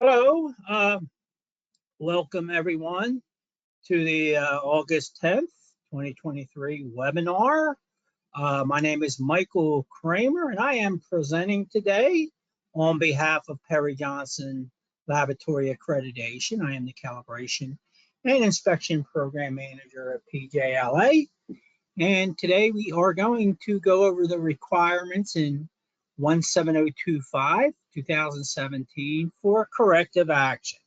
Hello, welcome everyone to the August 10th, 2023 webinar. My name is Michael Kramer and I am presenting today on behalf of Perry Johnson Laboratory Accreditation. I am the Calibration and Inspection Program Manager at PJLA. And today we are going to go over the requirements in 17025, 2017 for corrective action.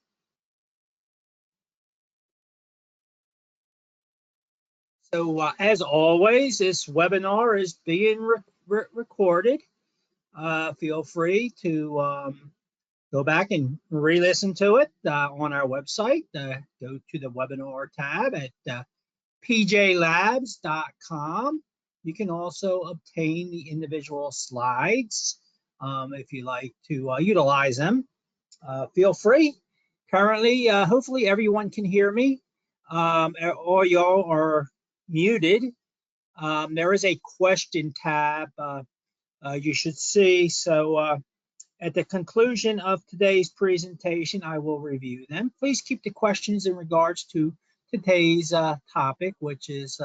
So as always, this webinar is being recorded. Feel free to go back and re-listen to it on our website. Go to the webinar tab at pjlabs.com. You can also obtain the individual slides if you like to utilize them. Feel free. Currently, hopefully everyone can hear me. All y'all are muted. There is a question tab you should see. So at the conclusion of today's presentation, I will review them. Please keep the questions in regards to today's topic, which is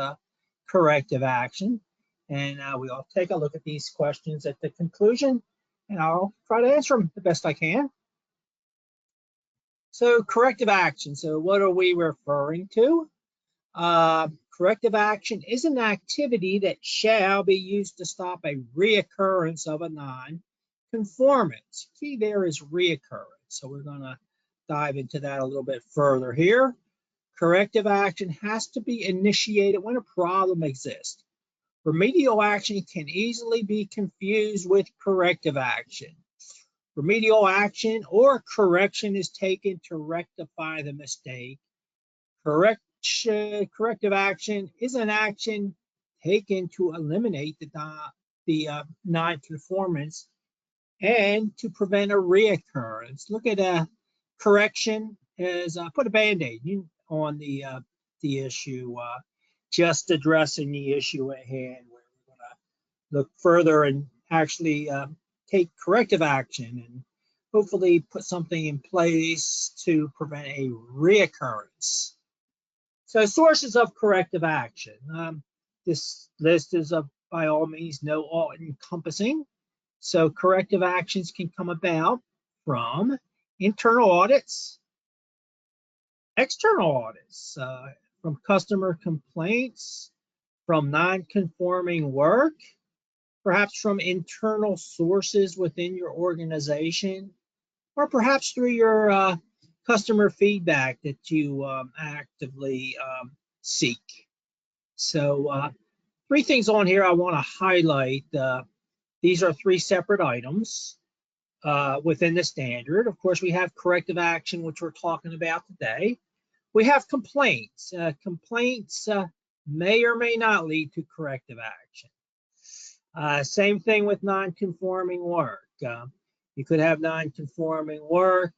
corrective action. And we'll take a look at these questions at the conclusion, and I'll try to answer them the best I can. So corrective action, so what are we referring to? Corrective action is an activity that shall be used to stop a reoccurrence of a non-conformance. Key there is reoccurrence. So we're going to dive into that a little bit further here. Corrective action has to be initiated when a problem exists. Remedial action can easily be confused with corrective action. Remedial action or correction is taken to rectify the mistake. Corrective action is an action taken to eliminate the non-conformance and to prevent a reoccurrence. Look at correction as put a band-aid on the issue, just addressing the issue at hand. Where we're going to look further and actually take corrective action and hopefully put something in place to prevent a reoccurrence. So sources of corrective action. This list is by all means no all-encompassing. So corrective actions can come about from internal audits, external audits, from customer complaints, from non-conforming work, perhaps from internal sources within your organization, or perhaps through your customer feedback that you actively seek. So three things on here I want to highlight. These are three separate items within the standard. Of course, we have corrective action, which we're talking about today. We have complaints. Complaints may or may not lead to corrective action. Same thing with non-conforming work. You could have non-conforming work.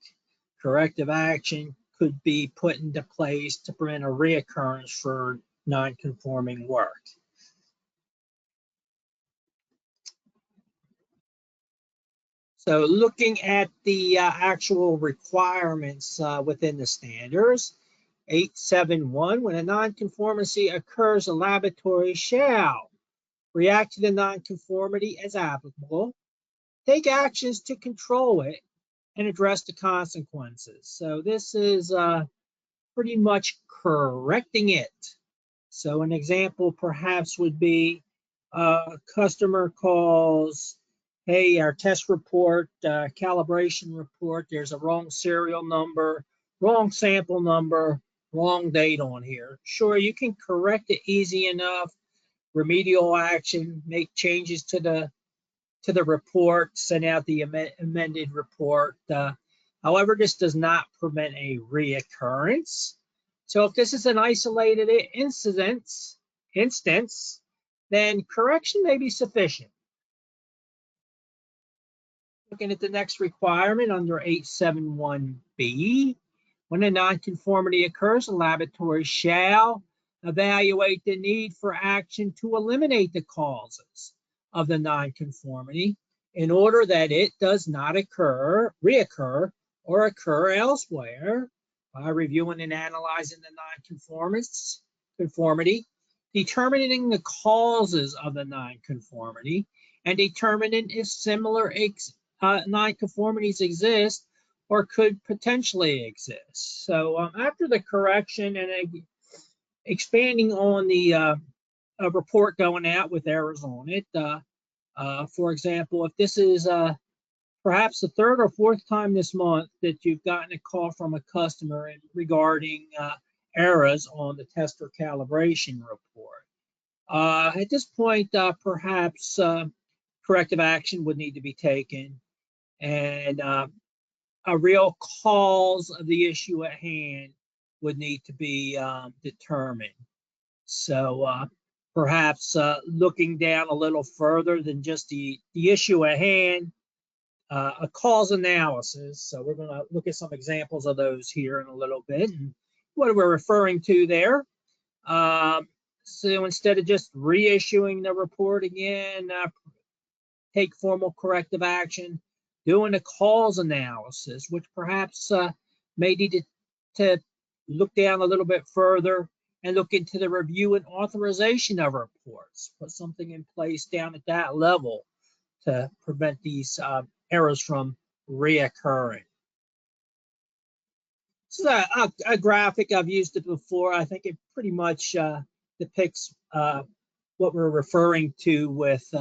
Corrective action could be put into place to prevent a reoccurrence for non-conforming work. So looking at the actual requirements within the standards, 871, when a nonconformity occurs, a laboratory shall react to the nonconformity as applicable, take actions to control it, and address the consequences. So this is pretty much correcting it. So an example perhaps would be a customer calls, hey, our test report, calibration report, there's a wrong serial number, wrong sample number, wrong date on here. Sure, you can correct it easy enough, remedial action, make changes to the report, send out the amended report. However, this does not prevent a reoccurrence. So if this is an isolated instance, then correction may be sufficient. Looking at the next requirement under 871B, when a nonconformity occurs, a laboratory shall evaluate the need for action to eliminate the causes of the nonconformity in order that it does not reoccur or occur elsewhere by reviewing and analyzing the nonconformity, determining the causes of the nonconformity, and determining if similar nonconformities exist or could potentially exist. So after the correction and expanding on the a report going out with errors on it, for example, if this is perhaps the third or fourth time this month that you've gotten a call from a customer regarding errors on the tester calibration report. At this point, perhaps corrective action would need to be taken, and a real cause of the issue at hand would need to be determined. So perhaps looking down a little further than just the issue at hand, a cause analysis. So we're going to look at some examples of those here in a little bit. And what we're referring to there. So instead of just reissuing the report again, take formal corrective action, doing a cause analysis, which perhaps may need to look down a little bit further and look into the review and authorization of reports, put something in place down at that level to prevent these errors from reoccurring. This is a graphic. I've used it before. I think it pretty much depicts what we're referring to with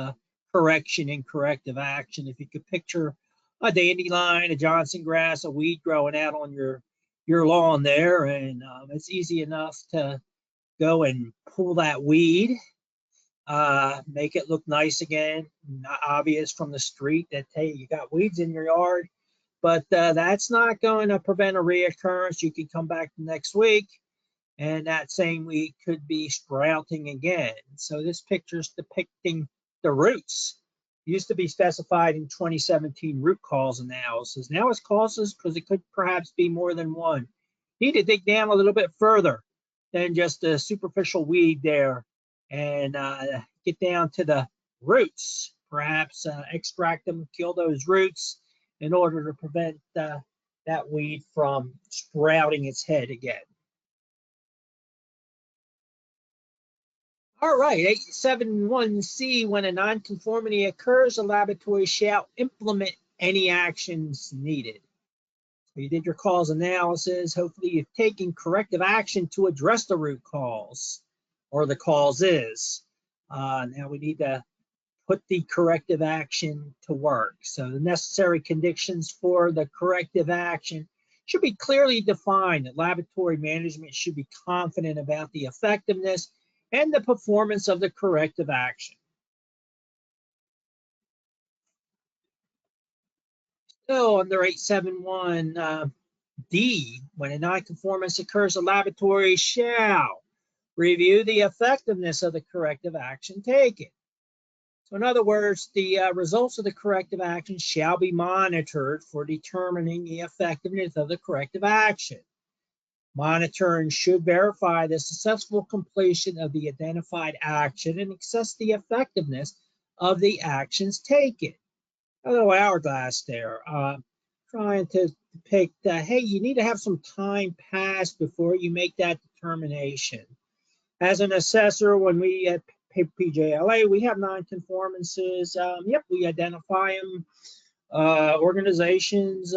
correction and corrective action. If you could picture a dandelion, a Johnson grass, a weed growing out on your lawn there, and it's easy enough to go and pull that weed, make it look nice again, not obvious from the street that, hey, you got weeds in your yard. But that's not going to prevent a reoccurrence. You can come back next week and that same weed could be sprouting again. So this picture is depicting the roots. It used to be specified in 2017 root cause analysis. Now it's causes because it could perhaps be more than one. You need to dig down a little bit further than just a superficial weed there and get down to the roots. Perhaps extract them, kill those roots in order to prevent that weed from sprouting its head again. All right, 871C, when a nonconformity occurs, a laboratory shall implement any actions needed. So you did your cause analysis. Hopefully you've taken corrective action to address the root cause or the causes. Now we need to put the corrective action to work. So the necessary conditions for the corrective action should be clearly defined. The laboratory management should be confident about the effectiveness and the performance of the corrective action. So under 871D, when a nonconformance occurs, a laboratory shall review the effectiveness of the corrective action taken. So in other words, the results of the corrective action shall be monitored for determining the effectiveness of the corrective action. Monitoring should verify the successful completion of the identified action and assess the effectiveness of the actions taken. A little hourglass there, trying to depict that, hey, you need to have some time pass before you make that determination. As an assessor, when we at PJLA, we have nonconformances. Yep, we identify them. Organizations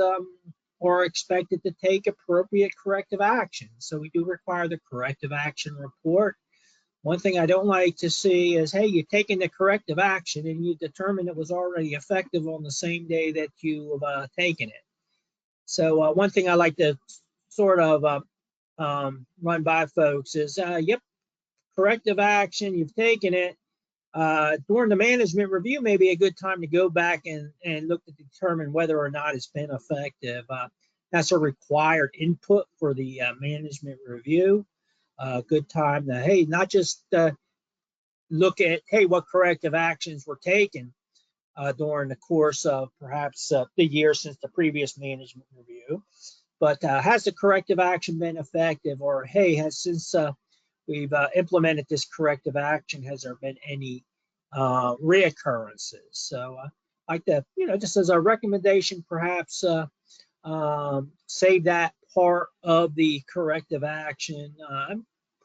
are expected to take appropriate corrective action. So we do require the corrective action report. One thing I don't like to see is, hey, you're taking the corrective action and you determine it was already effective on the same day that you've taken it. So one thing I like to sort of run by folks is, yep, corrective action, you've taken it. During the management review may be a good time to go back and look to determine whether or not it's been effective. That's a required input for the management review. Good time to, hey, not just look at, hey, what corrective actions were taken during the course of perhaps the year since the previous management review, but has the corrective action been effective, or hey, has since we've implemented this corrective action, has there been any reoccurrences? So I like to, just as a recommendation, perhaps save that part of the corrective action,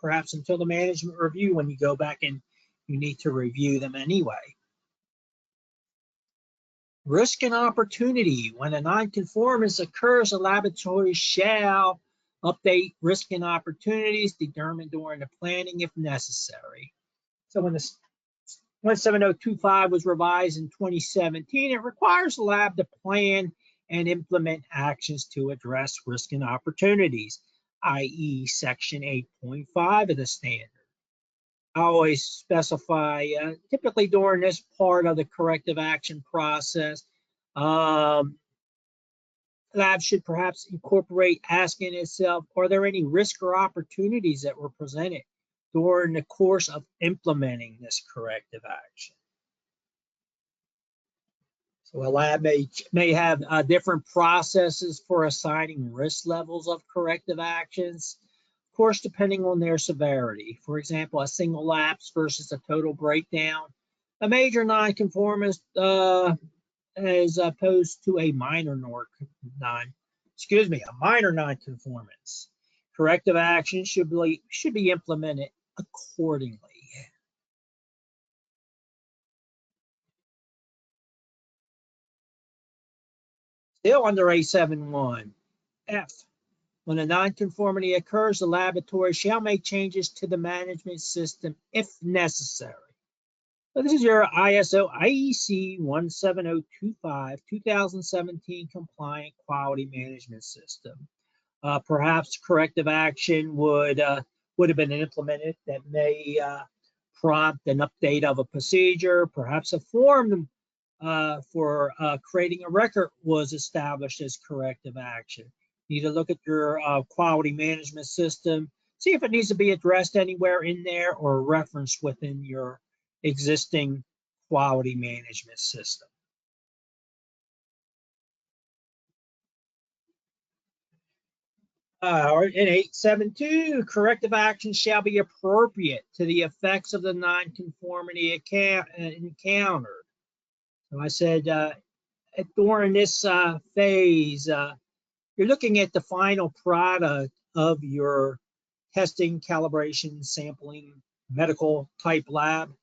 perhaps until the management review when you go back and you need to review them anyway. Risk and opportunity. When a nonconformance occurs, a laboratory shall update risk and opportunities determined during the planning if necessary. So when the 17025 was revised in 2017, it requires the lab to plan and implement actions to address risk and opportunities, i.e. section 8.5 of the standard. I always specify, typically during this part of the corrective action process, labs should perhaps incorporate asking itself, are there any risk or opportunities that were presented during the course of implementing this corrective action? So a lab may have different processes for assigning risk levels of corrective actions, of course, depending on their severity. For example, a single lapse versus a total breakdown. A major nonconformist as opposed to a minor nonconformance. Corrective action should be implemented accordingly. Still under 871. F. When a nonconformity occurs, the laboratory shall make changes to the management system if necessary. So this is your ISO IEC 17025 2017 compliant quality management system. Perhaps corrective action would have been implemented that may prompt an update of a procedure. Perhaps a form for creating a record was established as corrective action. You need to look at your quality management system, see if it needs to be addressed anywhere in there or referenced within your existing quality management system. In 872, corrective action shall be appropriate to the effects of the nonconformity encountered. So I said during this phase, you're looking at the final product of your testing, calibration, sampling, medical type lab,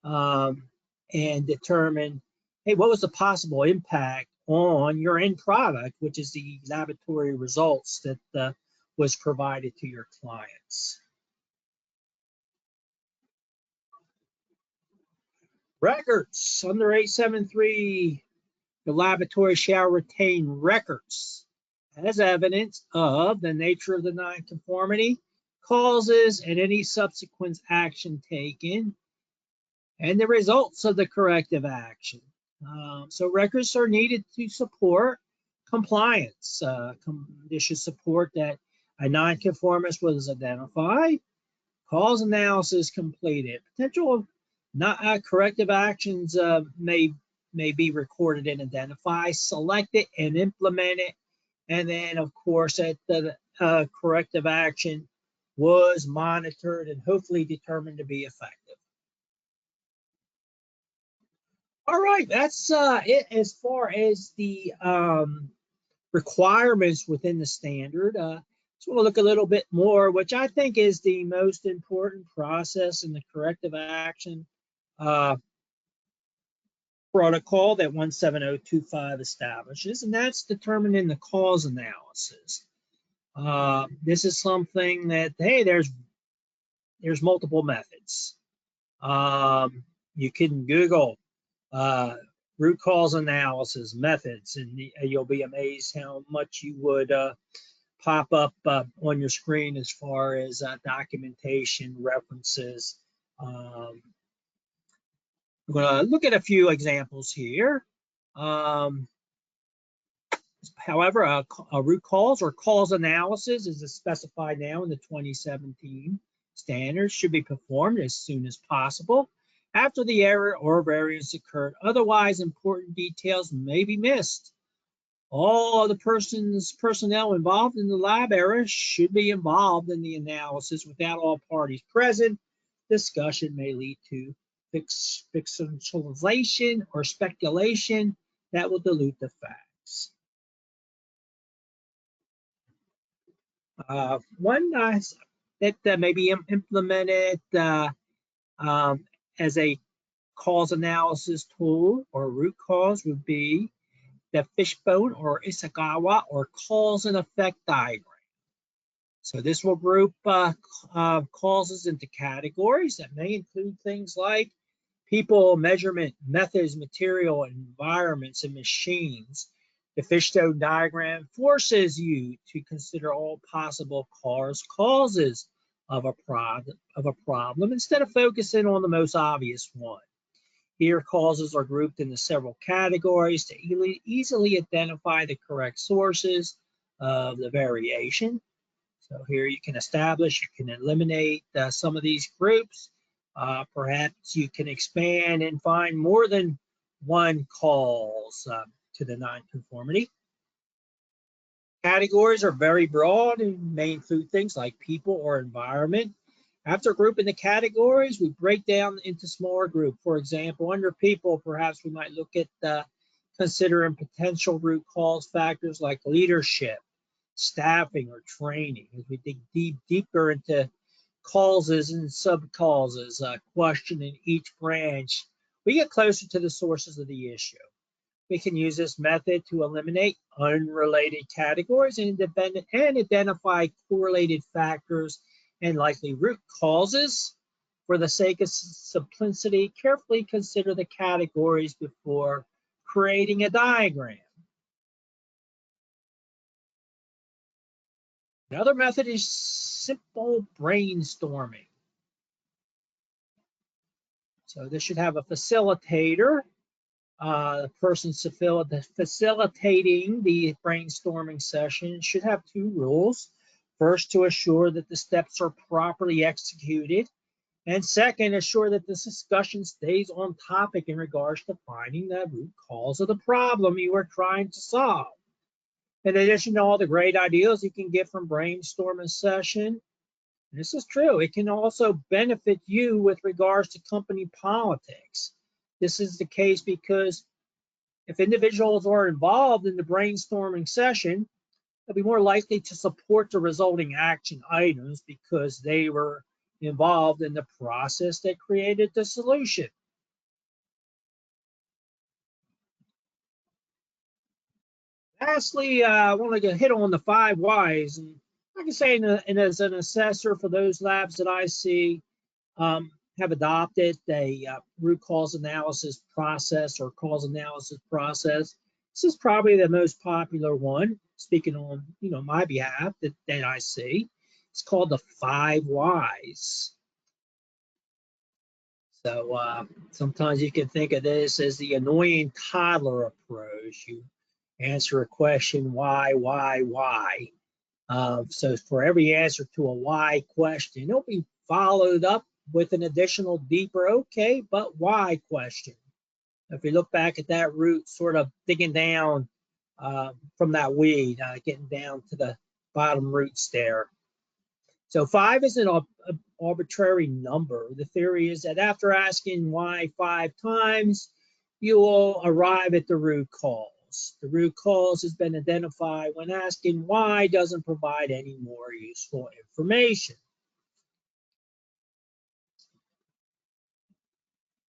and determine, hey, what was the possible impact on your end product, which is the laboratory results that was provided to your clients. Records under 873, the laboratory shall retain records as evidence of the nature of the nonconformity, causes, and any subsequent action taken, and the results of the corrective action. So records are needed to support compliance. They should support that a nonconformist was identified, cause analysis completed. Potential corrective actions may be recorded and identified, selected and implemented, and then of course that the corrective action was monitored and hopefully determined to be effective. All right, that's it as far as the requirements within the standard. Just want to look a little bit more, which I think is the most important process in the corrective action protocol that 17025 establishes, and that's determining the cause analysis. This is something that, hey, there's multiple methods. You can Google root cause analysis methods, and you'll be amazed how much you would pop up on your screen as far as documentation, references. We're going to look at a few examples here. However, a root cause or cause analysis is specified now in the 2017 standards, should be performed as soon as possible after the error or variance occurred. Otherwise, important details may be missed. All of the personnel involved in the lab error should be involved in the analysis. Without all parties present, discussion may lead to fictionalization or speculation that will dilute the facts. One that may be implemented as a cause analysis tool or root cause would be the fishbone or Isagawa or cause and effect diagram. So this will group causes into categories that may include things like people, measurement, methods, material, environments, and machines. The fishbone diagram forces you to consider all possible causes of a problem instead of focusing on the most obvious one. Here, causes are grouped into several categories to easily identify the correct sources of the variation. So here you can establish, you can eliminate some of these groups. Perhaps you can expand and find more than one cause to the nonconformity. Categories are very broad and may include things like people or environment. After grouping the categories, we break down into smaller groups. For example, under people, perhaps we might look at considering potential root cause factors like leadership, staffing, or training. As we dig deeper into causes and sub-causes, questioning each branch, we get closer to the sources of the issue. We can use this method to eliminate unrelated categories and identify correlated factors and likely root causes. For the sake of simplicity, carefully consider the categories before creating a diagram. Another method is simple brainstorming. So this should have a facilitator. The person facilitating the brainstorming session should have two rules. First, to assure that the steps are properly executed. And second, assure that this discussion stays on topic in regards to finding the root cause of the problem you are trying to solve. In addition to all the great ideas you can get from brainstorming session, this is true, it can also benefit you with regards to company politics. This is the case because if individuals are involved in the brainstorming session, they'll be more likely to support the resulting action items because they were involved in the process that created the solution. Lastly, I want to hit on the 5 whys. And I can say, as an assessor for those labs that I see, have adopted a root cause analysis process or cause analysis process. This is probably the most popular one, speaking on my behalf that I see. It's called the 5 whys. So sometimes you can think of this as the annoying toddler approach. You answer a question, why? So for every answer to a why question, it'll be followed up with an additional deeper, okay, but why question. If we look back at that root, sort of digging down from that weed, getting down to the bottom roots there. So 5 isn't an arbitrary number. The theory is that after asking why 5 times, you will arrive at the root cause. The root cause has been identified when asking why doesn't provide any more useful information.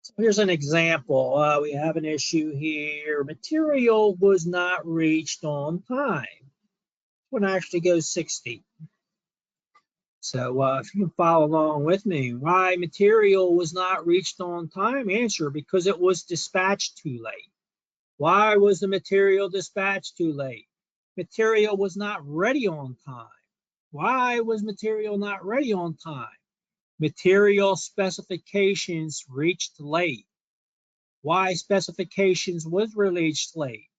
So here's an example. We have an issue here. Material was not reached on time. One actually goes 60. So if you can follow along with me, why material was not reached on time? Answer, because it was dispatched too late. Why was the material dispatched too late? Material was not ready on time. Why was material not ready on time? Material specifications reached late. Why specifications was released late?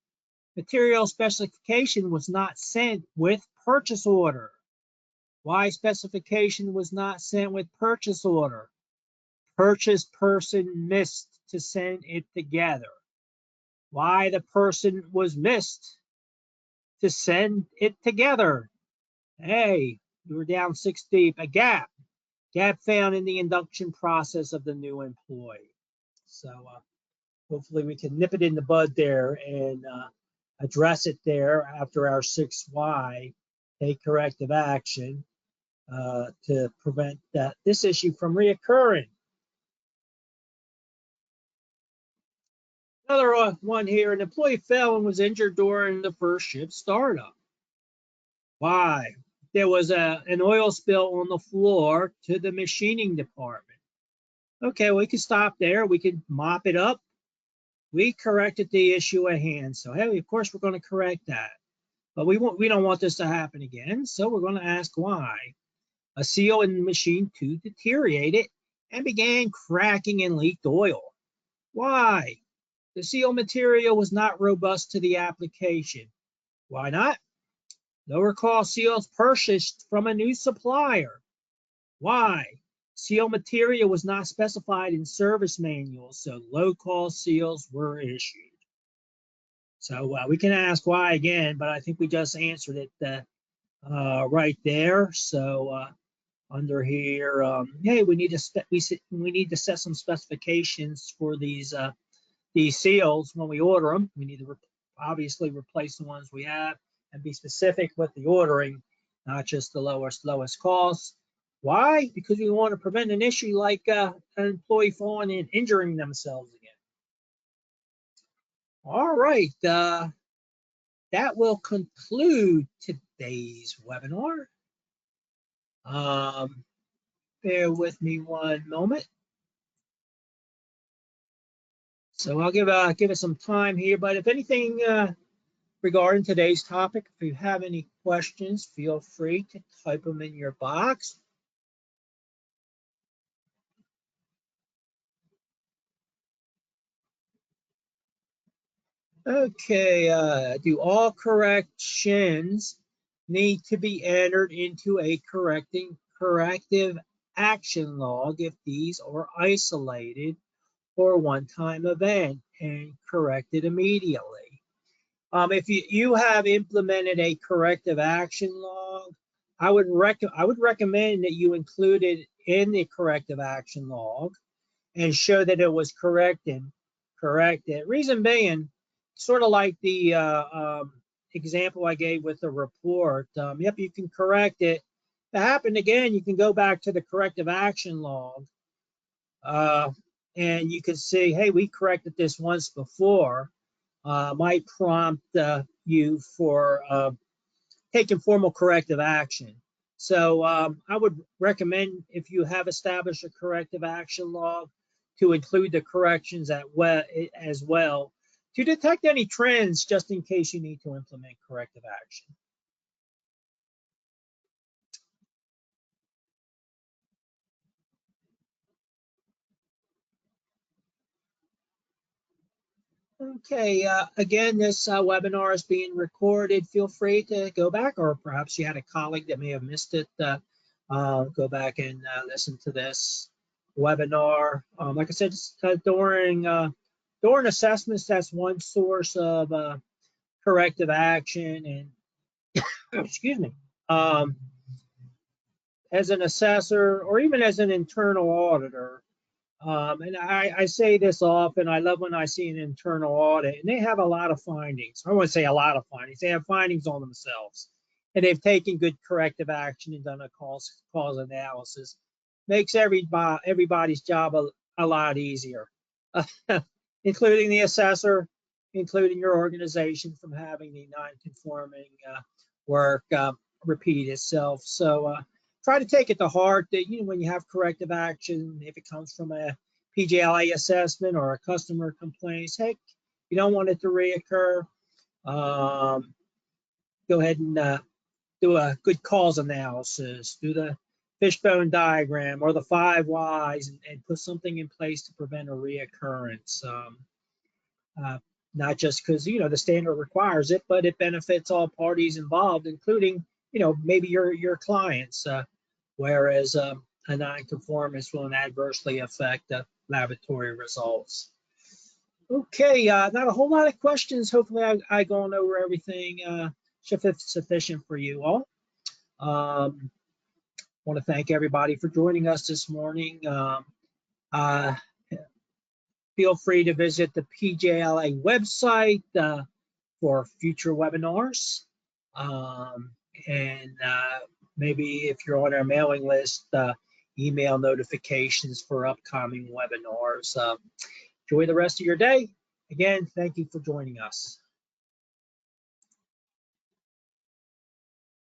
Material specification was not sent with purchase order. Why specification was not sent with purchase order? Purchase person missed to send it together. Why the person was missed to send it together? Hey, you were down 6 deep. A gap found in the induction process of the new employee. So hopefully we can nip it in the bud there and address it there after our 6 why. take corrective action to prevent this issue from reoccurring. Another one here, an employee fell and was injured during the first shift startup. Why? There was an oil spill on the floor to the machining department. Okay, we could stop there. We could mop it up. We corrected the issue at hand. So, hey, of course, we're going to correct that. But we don't want this to happen again. So we're going to ask why. A seal in the machine 2 deteriorated and began cracking and leaked oil. Why? The seal material was not robust to the application. Why not? Lower cost seals purchased from a new supplier. Why? Seal material was not specified in service manuals, so low cost seals were issued. So we can ask why again, but I think we just answered it right there. So under here, hey, we need to set some specifications for these seals when we order them. We need to obviously replace the ones we have and be specific with the ordering, not just the lowest cost. Why? Because we want to prevent an issue like an employee falling and injuring themselves again. All right, that will conclude today's webinar. Bear with me one moment. So I'll give it some time here, but if anything regarding today's topic, if you have any questions, feel free to type them in your box. Okay, do all corrections need to be entered into a corrective action log if these are isolated or one-time event and corrected immediately? If you have implemented a corrective action log, I would recommend that you include it in the corrective action log and show that it was corrected. Reason being, sort of like the example I gave with the report. Yep, you can correct it. If it happened again, you can go back to the corrective action log and you can see, hey, we corrected this once before. Might prompt you for taking formal corrective action. So I would recommend, if you have established a corrective action log, to include the corrections as well to detect any trends just in case you need to implement corrective action. Okay, again, this webinar is being recorded. Feel free to go back, or perhaps you had a colleague that may have missed it. Go back and listen to this webinar. Like I said, during assessments, that's one source of corrective action. And excuse me, as an assessor or even as an internal auditor, and I say this often, I love when I see an internal audit and they have a lot of findings. I wouldn't say a lot of findings, they have findings on themselves. And they've taken good corrective action and done a cause analysis. Makes everybody's job a lot easier, including the assessor, including your organization, from having the non-conforming work repeat itself. So try to take it to heart that, you know, when you have corrective action, if it comes from a PJLA assessment or a customer complaint, heck, you don't want it to reoccur. Go ahead and do a good cause analysis, do the fishbone diagram or the 5 whys, and put something in place to prevent a reoccurrence. Not just because, you know, the standard requires it, but it benefits all parties involved, including, you know, maybe your clients. Whereas a non-conformance will adversely affect the laboratory results. Okay, not a whole lot of questions. Hopefully I gone over everything sufficient for you all. Want to thank everybody for joining us this morning. Feel free to visit the PJLA website for future webinars. and maybe if you're on our mailing list, email notifications for upcoming webinars. Enjoy the rest of your day. Again, thank you for joining us.